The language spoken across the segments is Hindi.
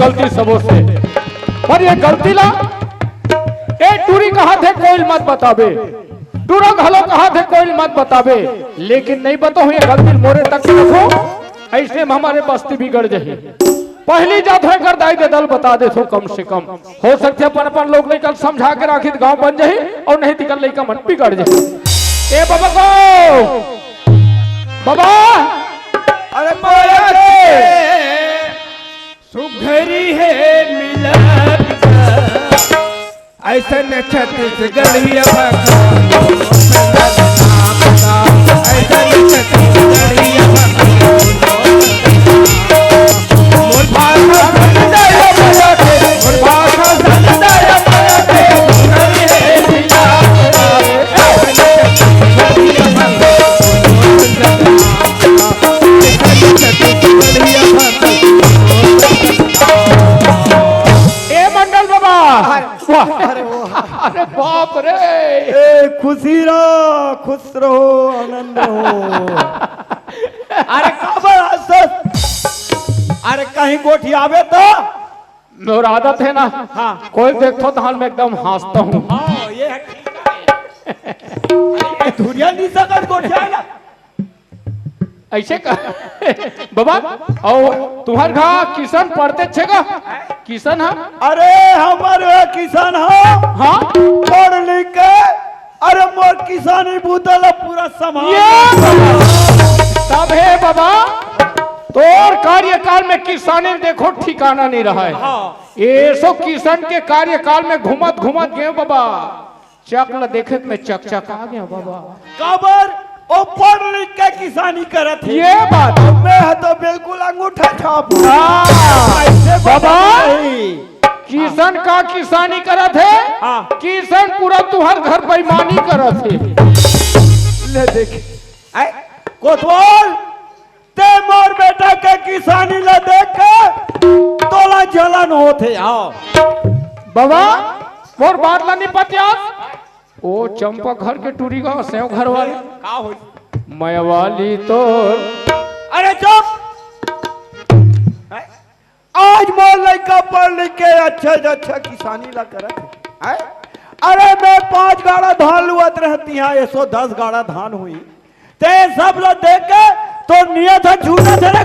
गलती सबों से, पर ये गलती ला ए टूरी कहा थे कोई मत बतावे, टूरा घलो कहा थे कोई मत बतावे, लेकिन नहीं बताओ ये गलती मोरे तक रखो, ऐसे में हमारे बस्ती बिगड़ जाए। पहली जात है कर दाई दे दल बता दे तो कम से कम हो सकते अपन लोग नहीं कल समझा के राखी गांव बन जाए और नहीं तिकल लई का मन बिगड़ जाए। ए बाबा को बाबा अरे सुघरी है मिला ऐसा न छत्तीसगढ़िया ऐसा न छत्तीसगढ़िया अरे बाप रे, खुशी रहो, खुश रहो, आनंद रहो। अरे खबर अरे कहीं गोठी आवे तो मेरा आदत है ना, हाँ कोई देखो तो हाल में एकदम हंसता हूँ। हाँ ये है धुरिया नहीं सकत गोठी आला ऐसे का बाबा और तुम्हारे घर किसान पढ़ते छे का किसान है? अरे हमारे किसान हो हाँ पढ़ लिख के अरे मोर किसानी बूतल पूरा समाज तब है बाबा तोर कार्यकाल में किसानी देखो ठिकाना नहीं रहा है। हाँ। ये सो किसान के कार्यकाल में घुमत घुमत गए बाबा चकला देखे में चक आ गया बाबा। कबर ओ पढ़ लिख के किसानी करत है ये बात मैं तो बिल्कुल अंगूठा छाप बाबा किसान का किसानी करत है। हाँ। किसान पूरा तुहर घर बेईमानी करत है। ले देख कोतवाल ते मोर बेटा के किसानी ला देख के तोला जलन होते आओ बाबा मोर बात ला नहीं पतियास ओ चंपा घर के टूरी गांव सेव घर वाले का हो मयवाली तो अरे चुप आज मोर लड़का पढ़ लिख के अच्छा किसानी ला करत है। अरे मैं 5 गाड़ा धान लुआत रहती है 110 गाड़ा धान हुई ते सब लोग देख के तो नियत है झूठा थे रे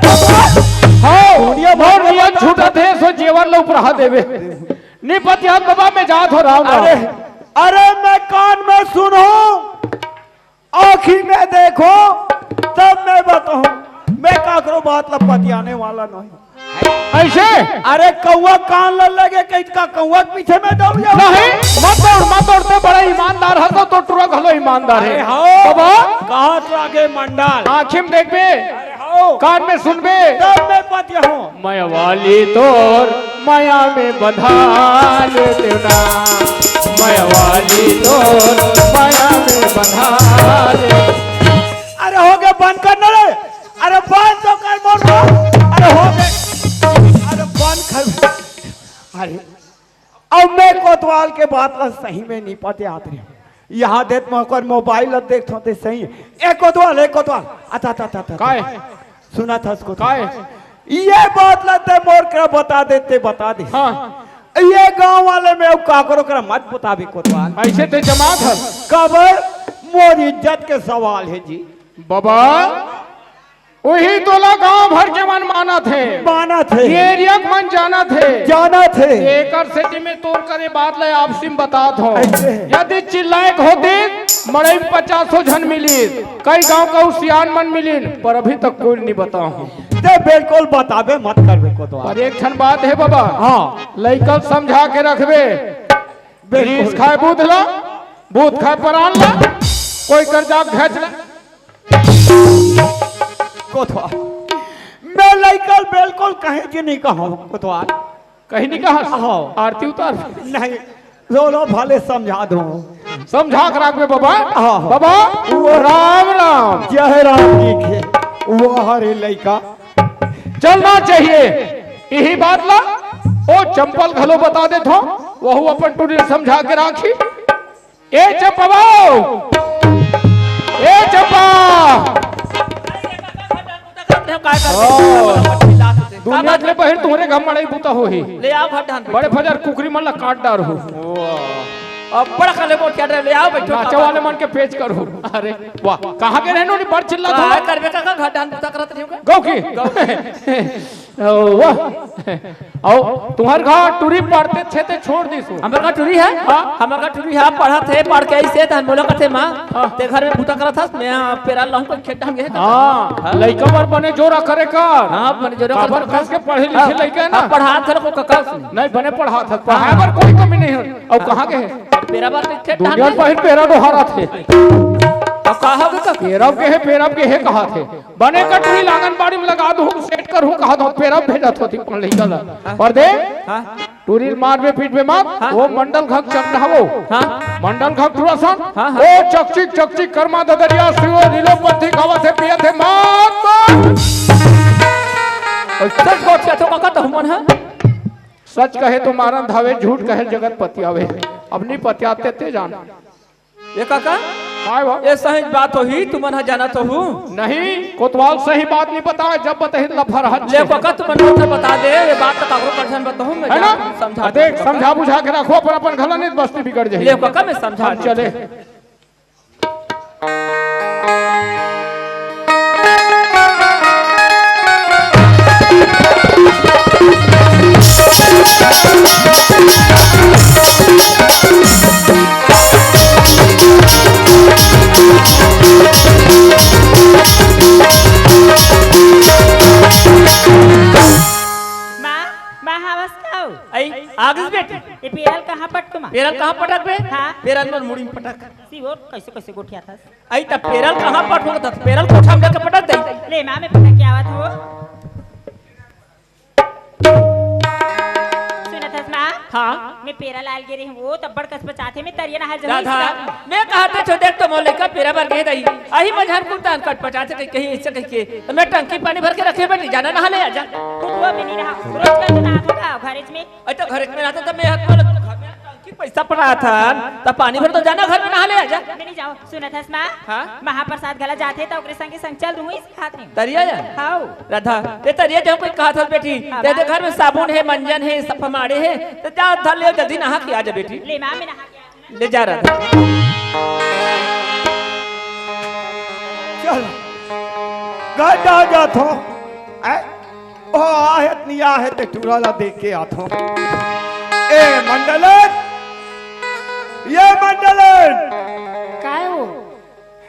हाँ दुनिया भर नियत झूठा थे सो जीवन लो ऊपर देवे नहीं पतियास बाबा मैं जात हो रहा हूँ। अरे मैं कान में सुनो आँखी में देखो तब मैं बताऊं मैं काकरो बात लपतियाने वाला नहीं ऐसे अरे कौवा कान ल लगे कहीं का कौवा के पीछे में दौड़ जाओ नहीं मत दौड़ते बड़ा ईमानदार है तो टुरक हलो ईमानदार है बाबा कहाँ तो आगे मंडाल आँखी में देखबे कान में सुनबे तब मैं पतिया हूँ मैं वाली तोर माया में बंधा ले देना मैं वाली तोर माया में बंधा ले। अरे हो गए बंद करना रे अरे बंद तो कर बोल अरे हो गए अरे बंद कर अरे अब मैं कोतवाल के बात ला सही में नहीं पाते आते रहे यहाँ देख मैं मोबाइल देख तो सही एक कोतवाल अच्छा काय सुना था उसको काय ये बात लाते मोर कर बता दे हाँ ये गांव वाले में अब काकरो कर मत बताबी कोतवाल ऐसे ते जमात है कबर मोर इज्जत के सवाल है जी बाबा वही तोला गांव भर के मन माना थे एरिया मन जाना थे एकर सेटी में तोड़ करे बात ले आपसी में बता दो यदि चिल्लायक होते मड़ई 50 जन मिली कई गांव का उसियान मन मिली पर अभी तक कोई नहीं बताऊं ते बिल्कुल बताबे मत करबे को तो पर एक क्षण बात है बाबा हाँ लइकल समझा के रखबे बीस खाए बूथ खाए परान ला कोई कर्जा घेच ला कोतवाल मैं लइकल बिल्कुल कहीं जी नहीं कहूं कोतवाल कहीं नहीं कहा आरती उतार नहीं रोलो भले समझा दो समझा कर रखबे बाबा हाँ। बाबा राम राम जय राम जी के वो हरे लइका चलना चाहिए यही बात ला ओ चंपल घलो बता दे थो वहु अपन टूरी समझा के राखी ए चंपा दुनिया के बहिर तुम्हारे घर मड़ई बुता हो ही ले आओ घर ढान बड़े फजर कुकरी मन ला काट डार हो अब बड़ा काले बोट क्या ले आओ बैठो नाचे वाले मन के पेच करो। अरे वाह कहाँ के रहनो नहीं बड़ चिल्ला था का करबे का घर ढान बुता करत नहीं होगा गौ की वाह आओ तुम्हार घर टूरी पढ़ते थे ते छोड़ दी सो हमर का टूरी है हमर का टूरी है पढ़ा थे पढ़ के ऐसे तन बोला करते मां ते घर में बुता करत था मैं पेरा लहू को खेत ढान गए हां लइका बर बने जोरा करे कर हां बने जोरा कर कस के पढ़े लिखे लइका है ना पढ़ा थर को कका नहीं बने पढ़ा था पढ़ाए बर कोई कमी नहीं है अब कहां के है पेरा बार खेत ढान दुनिया पहिर पेरा दोहारा थे अब कहा का पेरब के है कहा थे बने कटरी लांगन बाड़ी में लगा दो सेट कर हूं कहा दो पेरब भेजत होती पन लइका पर दे टूरी मार में पीठ में मार वो मंडल घक चढ़ावो मंडल घक तुरसन ओ चकचिक कर्मा ददरिया सियो नीलोपति गावा थे पिया थे मात सच बात क्या तो काका तो मन है सच कहे तो मारन धावे झूठ कहे जगत पतियावे अपनी पतियाते ते जान ये काका काय बा ये सही बात हो ही तुम मन जाना तो हूं नहीं कोतवाल सही बात नहीं बताए जब बताए लफर हद ले काका तुम मन से बता दे ये बात तो काकरो परछन बताऊं मैं है ना समझा देख समझा बुझा के रखो अपन घला नहीं बस्ती बिगड़ जाए ले काका मैं समझा चले आगे बेटी ये पेरल कहाँ पटक मा पेरल कहाँ पटक बे हाँ पेरल में मुड़ी में पटक सी वो कैसे कैसे गोठिया था आई तब पेरल कहाँ पटक था पेरल कोठा में जाके पटक दे ले माँ में पता क्या बात हो सुना था माँ हाँ मैं पेरल आल गिरी हूँ वो तब बड़ कस बचाते में तरिया ना हल राधा जमीन मैं कहते छो देख तो मौले का पेरा भर के दई आही मझार कुलतान कट पचाते कहीं ऐसे कह के मैं टंकी पानी भर के रखे बेटी जाना नहा ले आजा तो वो में नहीं रहा रोज का तो ना होगा घरेज में अच्छा घर में रहता तब मैं हाथ में टंकी पैसा पड़ा था तब पानी भर तो जाना घर में नहा ले आजा मैं नहीं जाओ सुना था माँ हाँ महाप्रसाद गला जाते तो ओकरे संग संग चल दूंगी इस खाते में तरिया जा हाउ राधा ते तरिया जो कोई कहा था बेटी तेरे घर में साबुन है मंजन है सफमाड़े है तो जा धर ले जल्दी नहा के आजा बेटी ले माँ में नहा के ले जा रहा चल गड्ढा जाथो ओ आहत नहीं आहत टूराला देख के आथो ए मंडलन ये मंडलन काय हो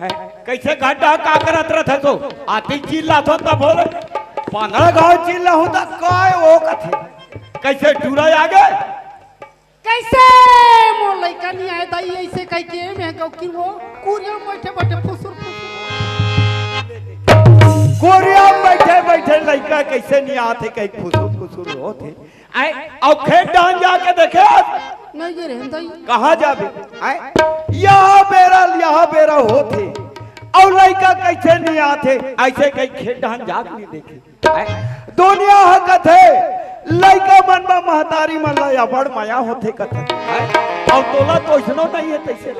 है कैसे गड्ढा का करत रहत तो आती चिल्ला तो तब बोले 15 गांव चिल्ला होता काय ओ कथे कैसे टूरा आ गए कैसे मोर लइका नहीं आए दाई ऐसे कह के मैं कहू कि वो कुरिया बैठे बैठे फुसुर कोरिया बैठे बैठे लड़का कैसे नहीं आते कहीं फुसुर फुसुर होते आए अब खेत डाल जाके देखे नहीं गे रहन दाई कहाँ जाबे आए यहाँ बेरा होते और लड़का कैसे नहीं आते ऐसे कहीं खेत डाल जाके नहीं देखे आए दुनिया हकत है लड़का मन में महतारी मन ला बड़ माया होते कथे और तोला तो इसनो नहीं है तैसे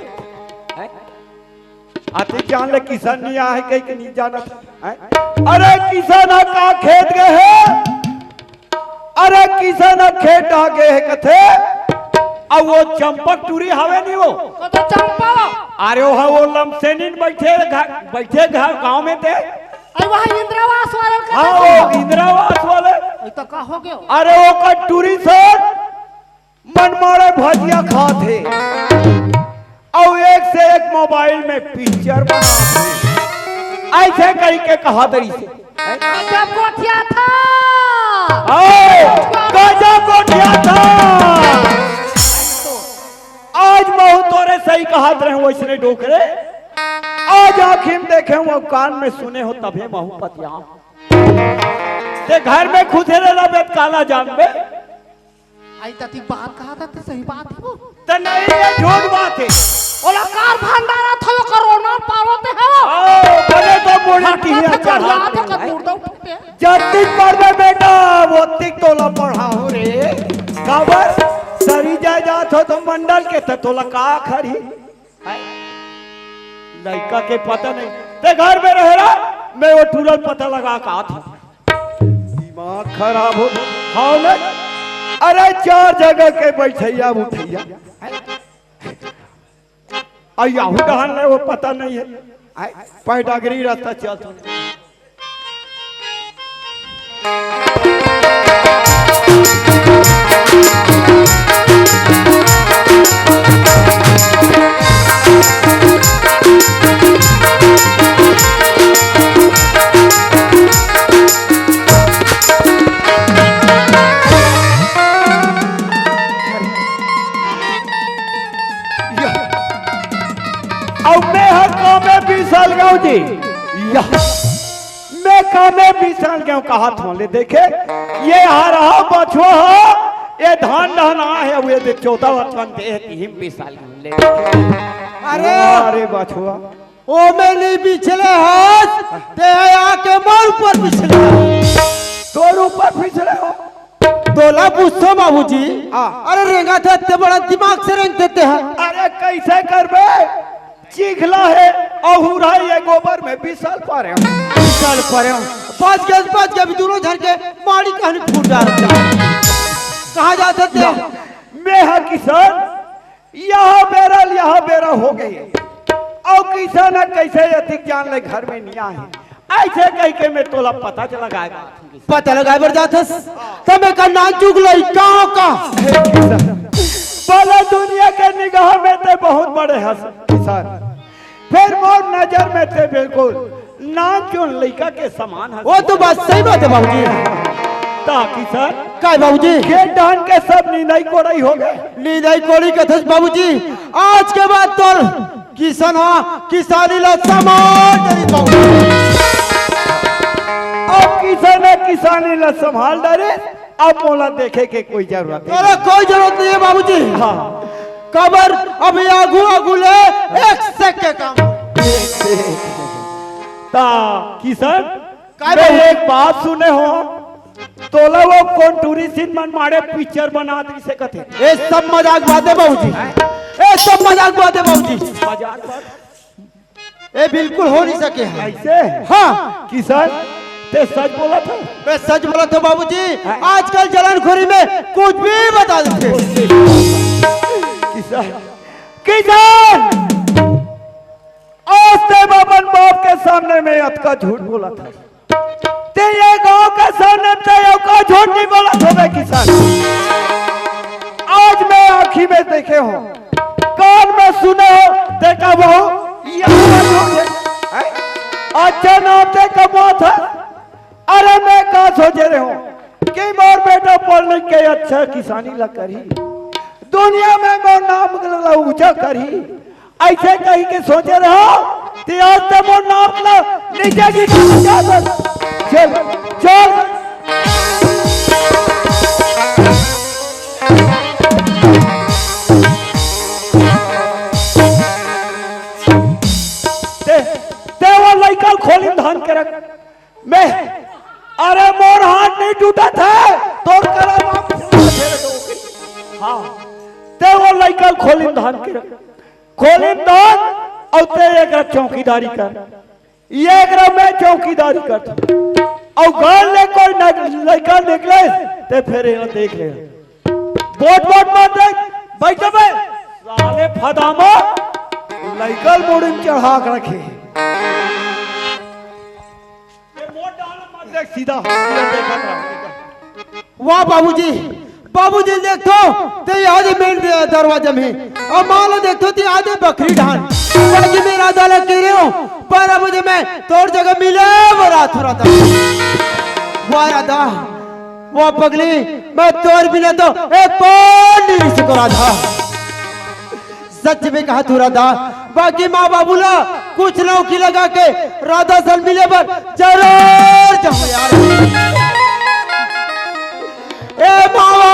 आते जान ले किसान नहीं आए कहीं के नहीं जाना था अरे किसान का खेत गए है अरे किसान खेत आ गए है कथे अब वो चंपक टूरी हवे नहीं वो तो चंपा अरे वो लमसेनिन बैठे घर गांव में थे आई वहां इंद्रावास वाले का हाँ वो इंदिरावास वाले आई तो का हो गयो अरे वो कटूरी से मनमारे भजिया खाते और एक से एक मोबाइल में पिक्चर बनाते ऐसे करके कहा दरी से जब गोठिया था गजब गोठिया था आज बहु तोरे सही कहा रहे वैसने डोकरे आज आखिर देखे हो कान में सुने हो तभी महू पतिया ते घर में खुदे रहना बेत काला जान बे आई तती बात कहा था तो सही बात है वो तो नहीं ये झूठ बात है ओला कार भंडारा था वो कोरोना पावते है वो बने तो बोली की याद चढ़ा है का मुर्दा उठते जत्ती पढ़वे बेटा वो तिक तोला पढ़ाओ रे खबर सरी जाए जात हो तो मंडल के तो तोला का खरी लड़का के पता नहीं ते घर में रह रहा मैं वो टूरल पता लगा का था दिमाग खराब हो हाँ ना। अरे 4 जगह के बैठैया उठैया याहू डहान है वो पता नहीं है पैडागरी रास्ता चलता जी मैं कामे बिसाल गया कहा था ले देखे ये आ रहा बछुआ हो ये धान धान आ है वो दे 14 वचन दे हिम बिसाल ले अरे बछुआ ओ में नहीं बिछले हाथ ते आके मोर ऊपर बिछले तोर ऊपर बिछले हो तोला पूछो बाबूजी अरे रेंगा थे इतने बड़ा दिमाग से रेंग देते हैं अरे कैसे करबे चिखला है अहुरा ये गोबर में बिसल पारे पाँच के भी दोनों झर के माड़ी कहानी फूट जा रहा कहाँ जाते थे मैं हाँ किसान यहाँ बेरा हो गई और किसान कैसे अधिक जान ले घर में नहीं आए ऐसे कह के मैं तोला पता लगाए जाता तब का ना चुग ली कहाँ का भला दुनिया के निगाह में थे बहुत बड़े किसान फिर मोर नजर में थे बिल्कुल नाम चुन लड़का के समान वो तो बात सही बात है बाबूजी किसान का बाबूजी खेत डान के सब नींदाई कोड़ाई हो गए नींदाई कोड़ी के थे बाबूजी आज के बाद तो किसान किसानी ला समान अब किसानी ला संभाल डरे अब मोला देखे के कोई जरूरत नहीं अरे कोई जरूरत नहीं है बाबूजी हाँ कबर अभी आगू ले एक सेक के काम किसान एक बात सुने हो तोला वो कौन टूरी सीन मन मारे पिक्चर बना दी से कथे ये सब मजाक बात है बाबूजी ये सब मजाक बात है बाबूजी ये बिल्कुल हो नहीं सके ऐसे हाँ किसान ते सच बोला था मैं सच बोला था बाबूजी आजकल जलनखोरी में कुछ भी बता देते किसान आज ते अपन बाप के सामने में अतका झूठ बोला था ते ये गांव के सामने ते का झूठ नहीं बोला था किसान आज मैं आंखी में देखे हो कान में सुने हो देखा बहु अच्छा नाम ते कमा था अरे मैं कहा सोचे रहे हूँ कि मोर बेटा पढ़ लिख के अच्छा किसानी ला करी दुनिया में मोर नाम ऊंचा करी ऐसे कहीं के सोचे रहे हो आज तो मोर नाम ला नीचे की चल चल ते वो लड़का खोली धान के रख मैं अरे मोर हाथ नहीं टूटा था तोड़ कर हाँ ते वो लड़का खोली धान के खोली धान और ते एक चौकीदारी कर ये एक मैं चौकीदारी करता और घर ले कोई लड़का निकले ते फिर यहाँ देख ले बोट मत देख बैठ बे साले फदामा लड़का मोड़ चढ़ा के रखे सीधा वाह बाबूजी बाबूजी देखो ते आधे मेन दरवाजा में और मान देखो ते आधे बकरी ढान बाकी मेरा दाला कह रहे हो पर मुझे मैं तोड़ जगह मिले वो रात हो रहा था वाह राधा वो पगली मैं तोड़ बिना तो एक पौंड नहीं सको राधा सच में कहा तू राधा बाकी माँ बाबूला कुछ नौकी लगा के राधा सल मिले पर जरूर जाओ यार ए मावा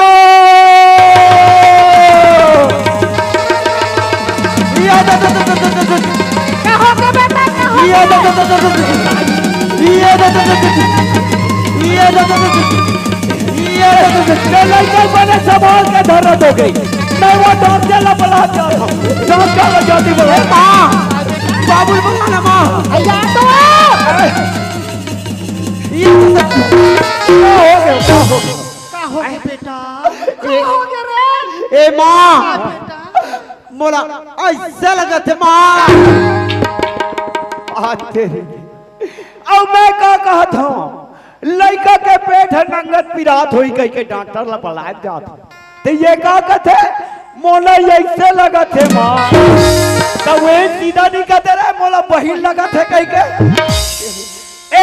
बने संभाल के धरत हो गई मैं वो डॉक्टर ला बुला डॉक्टर जाती बोला माँ बाबुल बुलाना माँ या तो क्या हो गया? का हो गया बेटा का हो गया रे ए माँ हाँ, बेटा मोला ऐसा लगा थे माँ आते अब मैं का कहत हूँ लड़का के पेट है नंगत पिरात होई कह के डॉक्टर ला बुलाए जात तो ये का कहते मोला ऐसे लगा थे माँ तो वे सीधा नहीं कहते रहे मोला बहिन लगा थे कह के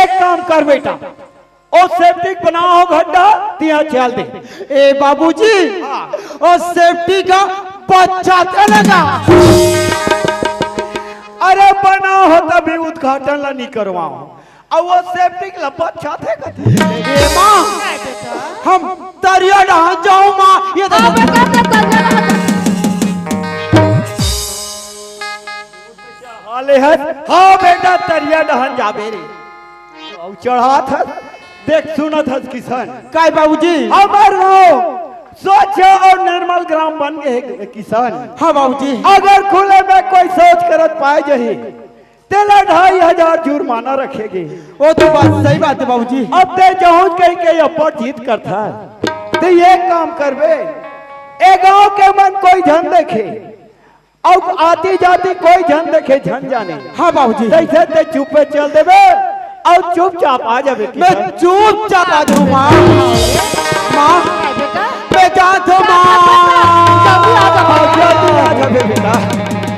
एक काम कर बेटा ओ सेप्टिक बनाओ गड्ढा तिया चल दे ए बाबूजी और सेफ्टी का बच्चा लगा अरे बना हो तभी उद्घाटन ला नहीं करवाओ अब वो सेप्टिक ला बच्चा थे कहते ए माँ हम तरिया डहा जाओ माँ ये हाले है हाँ बेटा तरिया डहन जाबे रे और चढ़ा था देख सुना था किसान काय बाबूजी हमार गाँव स्वच्छ और निर्मल ग्राम बन गए किसान हाँ बाबूजी अगर खुले में कोई सोच करत पाए जही तेला 2500 जुर्माना रखेगी वो तो बात सही बात है बाबूजी अब ते जाऊं कहीं के अपर जीत करता है तो ये काम करबे ए गांव के मन कोई झन देखे और आती जाती कोई झन देखे झन जाने हाँ बाबूजी जैसे ते चुपे चल देवे और चुपचाप आ जावे मैं चुपचाप आ जाऊँ माँ माँ बेटा मैं जाता हूँ माँ जल्दी आ जावे बेटा